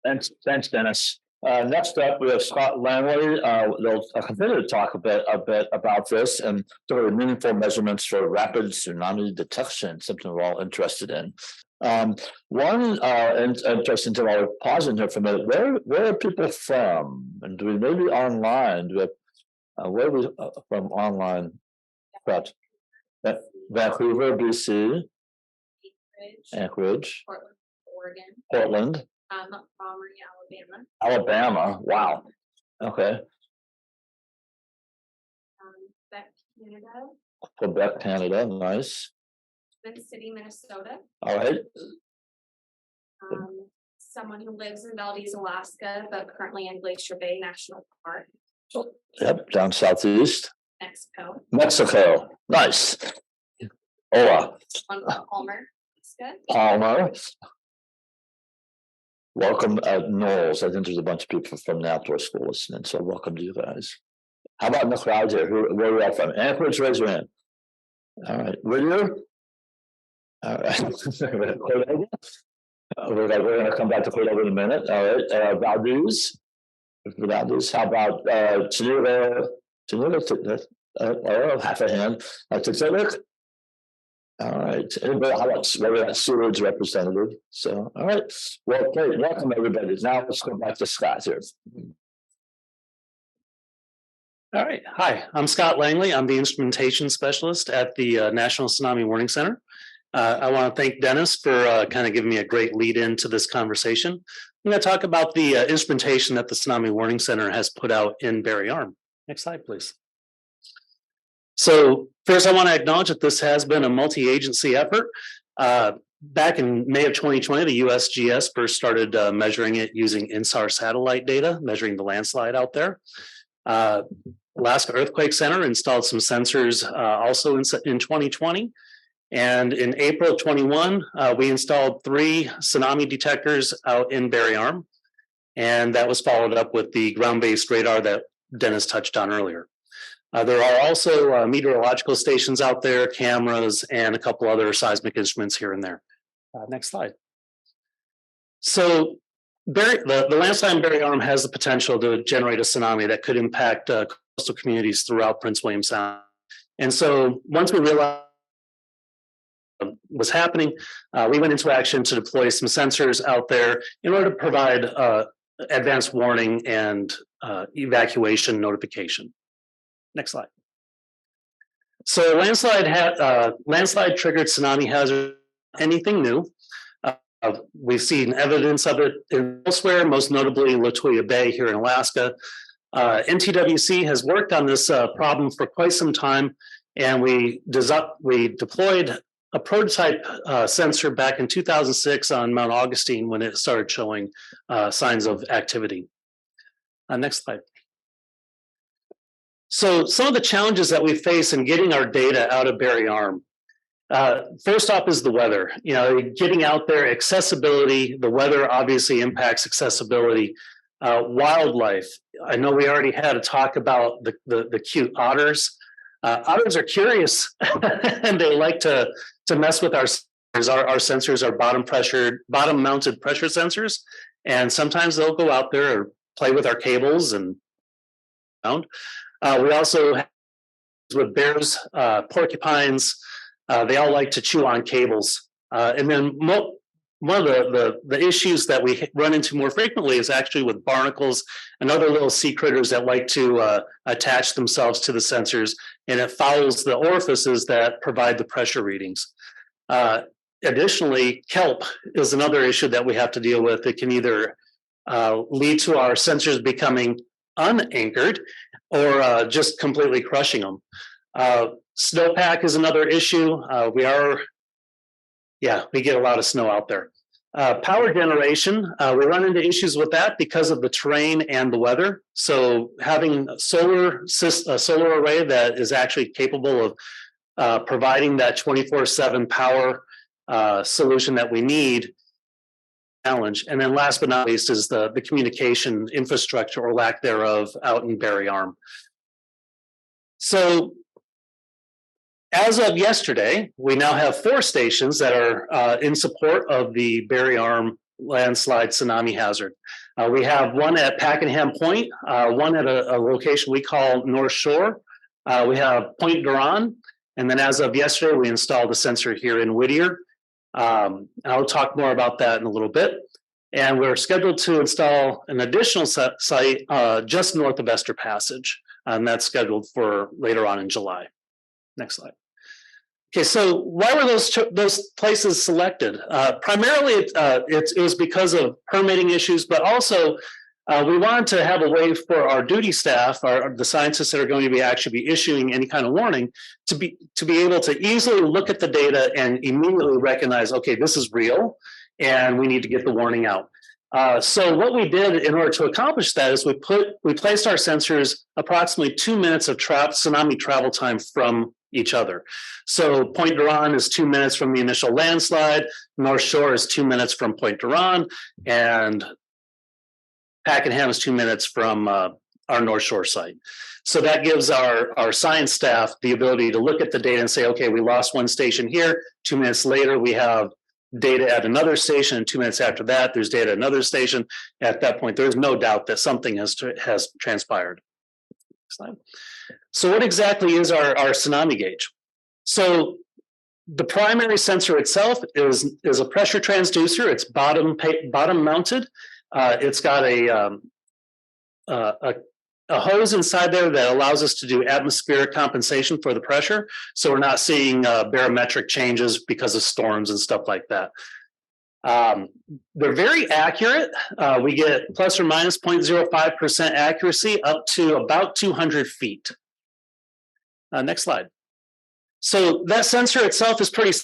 Thanks, Dennis. Next up, we have Scott Langley. They'll continue to talk a bit about this and sort of meaningful measurements for rapid tsunami detection, something we're all interested in. One interesting thing, I'll pause in here for a minute. Where are people from? And do we maybe online? Do we have, where are we from online? But Vancouver, BC, Anchorage, Portland, Oregon, Portland, Montgomery, Alabama. Alabama. Wow. Okay. Quebec, Canada. Quebec, Canada. Nice. Twin City, Minnesota. All right. Someone who lives in Valdez, Alaska, but currently in Glacier Bay National Park. Yep, down southeast. Mexico. Mexico. Nice. Hola. One from Palmer. That's good. Palmer. Welcome at Knowles. I think there's a bunch of people from the outdoor school listening, so welcome to you guys. How about in the crowd here? Where are you all from? Anchorage, raise your hand. All right. Whittier? All right. We're going to come back to Cordova in a minute. All right. Valdez. Valdez. How about Cheneva? Half a hand. Tixevic? All right. Anybody, how about whether that's Seward's representative? So, all right. Well, great. Welcome, everybody. Now let's go back to Scott here. All right. Hi, I'm Scott Langley. I'm the instrumentation specialist at the National Tsunami Warning Center. I want to thank Dennis for kind of giving me a great lead into this conversation. I'm going to talk about the instrumentation that the Tsunami Warning Center has put out in Barry Arm. Next slide, please. So first, I want to acknowledge that this has been a multi-agency effort. Back in May of 2020, the USGS first started measuring it using INSAR satellite data, measuring the landslide out there. Alaska Earthquake Center installed some sensors also in 2020. And in April of 21, we installed 3 tsunami detectors out in Barry Arm. And that was followed up with the ground-based radar that Dennis touched on earlier. There are also meteorological stations out there, cameras, and a couple other seismic instruments here and there. Next slide. So the landslide in Barry Arm has the potential to generate a tsunami that could impact coastal communities throughout Prince William Sound. And so once we realized was happening, we went into action to deploy some sensors out there in order to provide advanced warning and evacuation notification. Next slide. So landslide triggered tsunami hazard. Anything new? We've seen evidence of it elsewhere, most notably Latuya Bay here in Alaska. NTWC has worked on this problem for quite some time, and we deployed a prototype sensor back in 2006 on Mount Augustine when it started showing signs of activity. Next slide. So some of the challenges that we face in getting our data out of Barry Arm. First off is the weather. You know, getting out there, accessibility. The weather obviously impacts accessibility. Wildlife. I know we already had a talk about the cute otters. Otters are curious and they like to mess with our sensors. Our sensors are bottom mounted pressure sensors, and sometimes they'll go out there or play with our cables and around. We also have with bears, porcupines. They all like to chew on cables. And then one of the issues that we run into more frequently is actually with barnacles and other little sea critters that like to attach themselves to the sensors, and it fouls the orifices that provide the pressure readings. Additionally, kelp is another issue that we have to deal with. It can either lead to our sensors becoming unanchored or just completely crushing them. Snowpack is another issue. We get a lot of snow out there. Power generation, we run into issues with that because of the terrain and the weather. So having a solar array that is actually capable of providing that 24/7 power solution that we need, challenge. And then last but not least is the communication infrastructure or lack thereof out in Barry Arm. So as of yesterday, we now have 4 stations that are in support of the Barry Arm landslide tsunami hazard. We have one at Pakenham Point, one at a location we call North Shore. We have Point Duran, and then as of yesterday, we installed a sensor here in Whittier. I'll talk more about that in a little bit. And we're scheduled to install an additional site just north of Esther Passage, and that's scheduled for later on in July. Next slide. Okay, so why were those places selected? Primarily, it was because of permitting issues, but also we wanted to have a way for our duty staff, the scientists that are going to be actually issuing any kind of warning, to be able to easily look at the data and immediately recognize, okay, this is real, and we need to get the warning out. So what we did in order to accomplish that is we placed our sensors approximately 2 minutes of tsunami travel time from each other. So Point Duran is 2 minutes from the initial landslide, North Shore is 2 minutes from Point Duran, and Pakenham is 2 minutes from our North Shore site. So that gives our science staff the ability to look at the data and say, okay, we lost one station here, 2 minutes later we have data at another station, and 2 minutes after that, there's data at another station. At that point, there's no doubt that something has transpired. So what exactly is our tsunami gauge? So the primary sensor itself is a pressure transducer. It's bottom mounted. It's got a hose inside there that allows us to do atmospheric compensation for the pressure. So we're not seeing barometric changes because of storms and stuff like that. They're very accurate. We get plus or minus 0.05% accuracy up to about 200 feet. Next slide. So that sensor itself is pretty,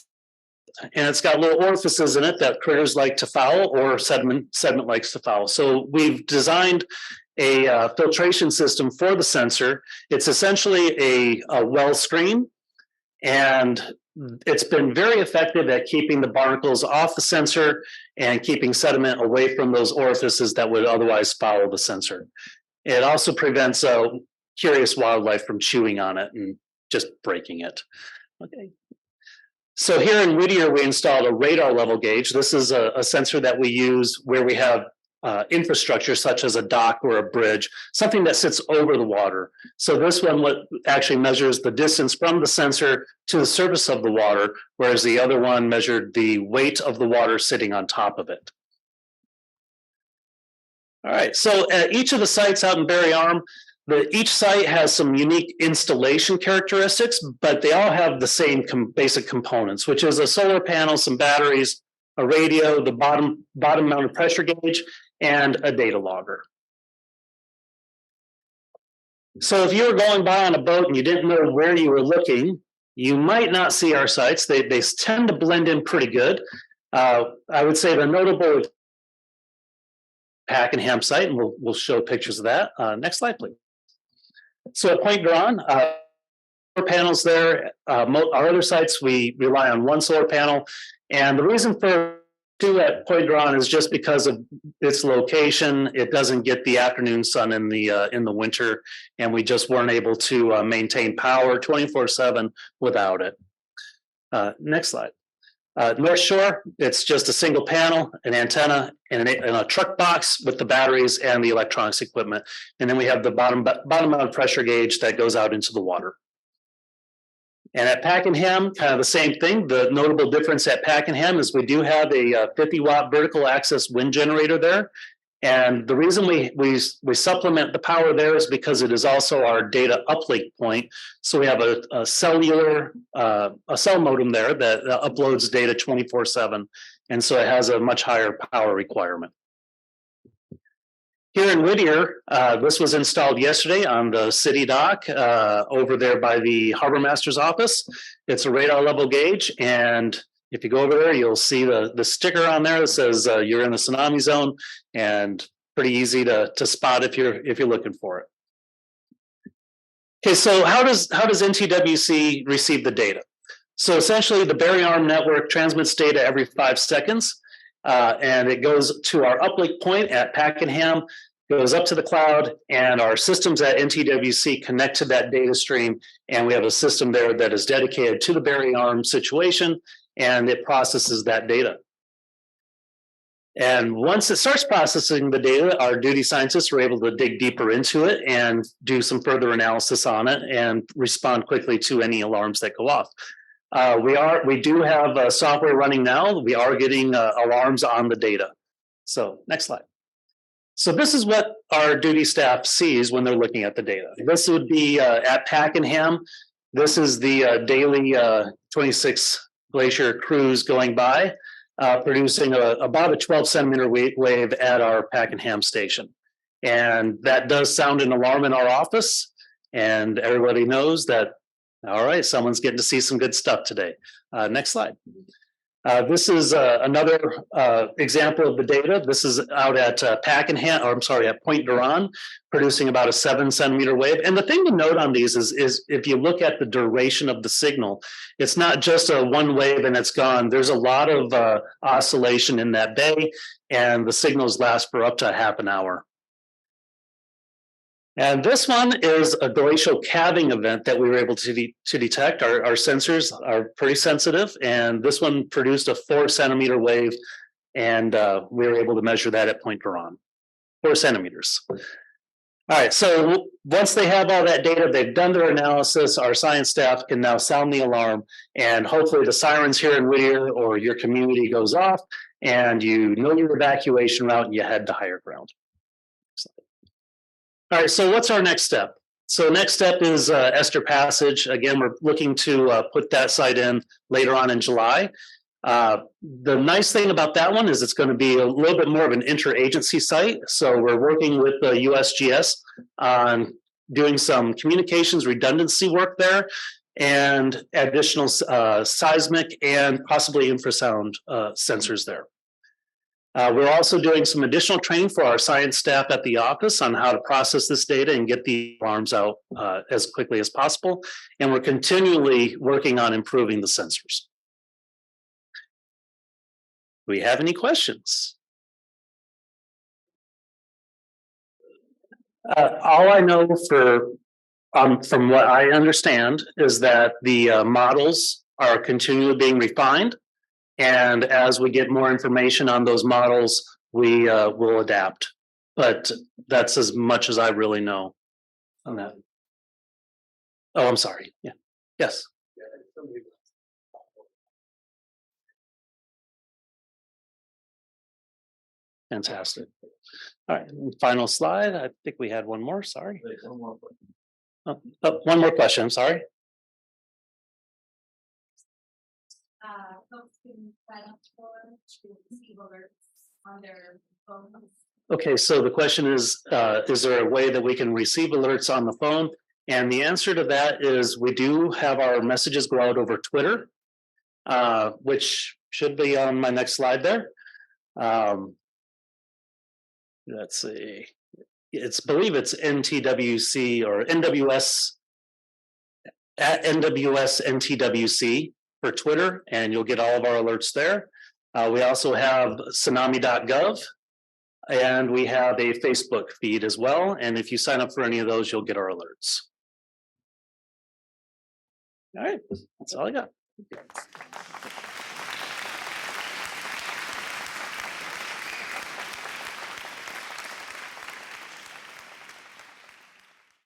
and it's got little orifices in it that critters like to foul, or sediment likes to foul. So we've designed a filtration system for the sensor. It's essentially a well screen, and it's been very effective at keeping the barnacles off the sensor and keeping sediment away from those orifices that would otherwise foul the sensor. It also prevents curious wildlife from chewing on it and just breaking it. Okay. So here in Whittier, we installed a radar level gauge. This is a sensor that we use where we have infrastructure such as a dock or a bridge, something that sits over the water. So this one actually measures the distance from the sensor to the surface of the water, whereas the other one measured the weight of the water sitting on top of it. All right, so at each of the sites out in Barry Arm, each site has some unique installation characteristics, but they all have the same basic components, which is a solar panel, some batteries, a radio, the bottom mounted pressure gauge, and a data logger. So if you were going by on a boat and you didn't know where you were looking, you might not see our sites. They tend to blend in pretty good. I would say the notable Pakenham site, and we'll show pictures of that. Next slide, please. So at Point Duran, solar panels there. Our other sites, we rely on one solar panel. And the reason for two at Point Duran is just because of its location. It doesn't get the afternoon sun in the winter, and we just weren't able to maintain power 24/7 without it. Next slide. North Shore, it's just a single panel, an antenna, and a truck box with the batteries and the electronics equipment. And then we have the bottom mounted pressure gauge that goes out into the water. And at Pakenham, kind of the same thing. The notable difference at Pakenham is we do have a 50-watt vertical axis wind generator there. And the reason we supplement the power there is because it is also our data uplink point. So we have a cell modem there that uploads data 24/7. And so it has a much higher power requirement. Here in Whittier, this was installed yesterday on the city dock over there by the harbor master's office. It's a radar level gauge, and if you go over there, you'll see the sticker on there that says you're in the tsunami zone, and pretty easy to spot if you're looking for it. Okay, so how does NTWC receive the data? So essentially, the Barry Arm network transmits data every 5 seconds, and it goes to our uplink point at Pakenham, goes up to the cloud, and our systems at NTWC connect to that data stream, and we have a system there that is dedicated to the Barry Arm situation, and it processes that data. And once it starts processing the data, our duty scientists are able to dig deeper into it and do some further analysis on it and respond quickly to any alarms that go off. We do have software running now. We are getting alarms on the data. So next slide. So this is what our duty staff sees when they're looking at the data. This would be at Pakenham. This is the daily 26 glacier cruise going by, producing about a 12-centimeter wave at our Pakenham station. And that does sound an alarm in our office. And everybody knows that, all right, someone's getting to see some good stuff today. Next slide. This is another example of the data. This is out at Pakenham, or I'm sorry, at Point Duran, producing about a 7-centimeter wave. And the thing to note on these is if you look at the duration of the signal, it's not just a one wave and it's gone. There's a lot of oscillation in that bay, and the signals last for up to half an hour. And this one is a glacial calving event that we were able to detect. Our sensors are pretty sensitive, and this one produced a 4-centimeter wave, and we were able to measure that at Point Duran, 4 centimeters. All right, so once they have all that data, they've done their analysis, our science staff can now sound the alarm, and hopefully the sirens here in Whittier or your community goes off, and you know your evacuation route and you head to higher ground. All right, so what's our next step? So next step is Esther Passage. Again, we're looking to put that site in later on in July. The nice thing about that one is it's going to be a little bit more of an interagency site. So we're working with the USGS on doing some communications redundancy work there and additional seismic and possibly infrasound sensors there. We're also doing some additional training for our science staff at the office on how to process this data and get the alarms out as quickly as possible. And we're continually working on improving the sensors. Do we have any questions? All I know from what I understand is that the models are continually being refined. And as we get more information on those models, we will adapt. But that's as much as I really know on that. Oh, I'm sorry. Yeah. Yes. Fantastic. All right. Final slide. I think we had one more. Sorry. One more question. I'm sorry. Folks can sign up to receive alerts on their phones. Okay, so the question is there a way that we can receive alerts on the phone? And the answer to that is we do have our messages go out over Twitter, which should be on my next slide there. Let's see. Believe it's NTWC or NWS at NWS NTWC for Twitter, and you'll get all of our alerts there. We also have tsunami.gov, and we have a Facebook feed as well. And if you sign up for any of those, you'll get our alerts. All right, that's all I got.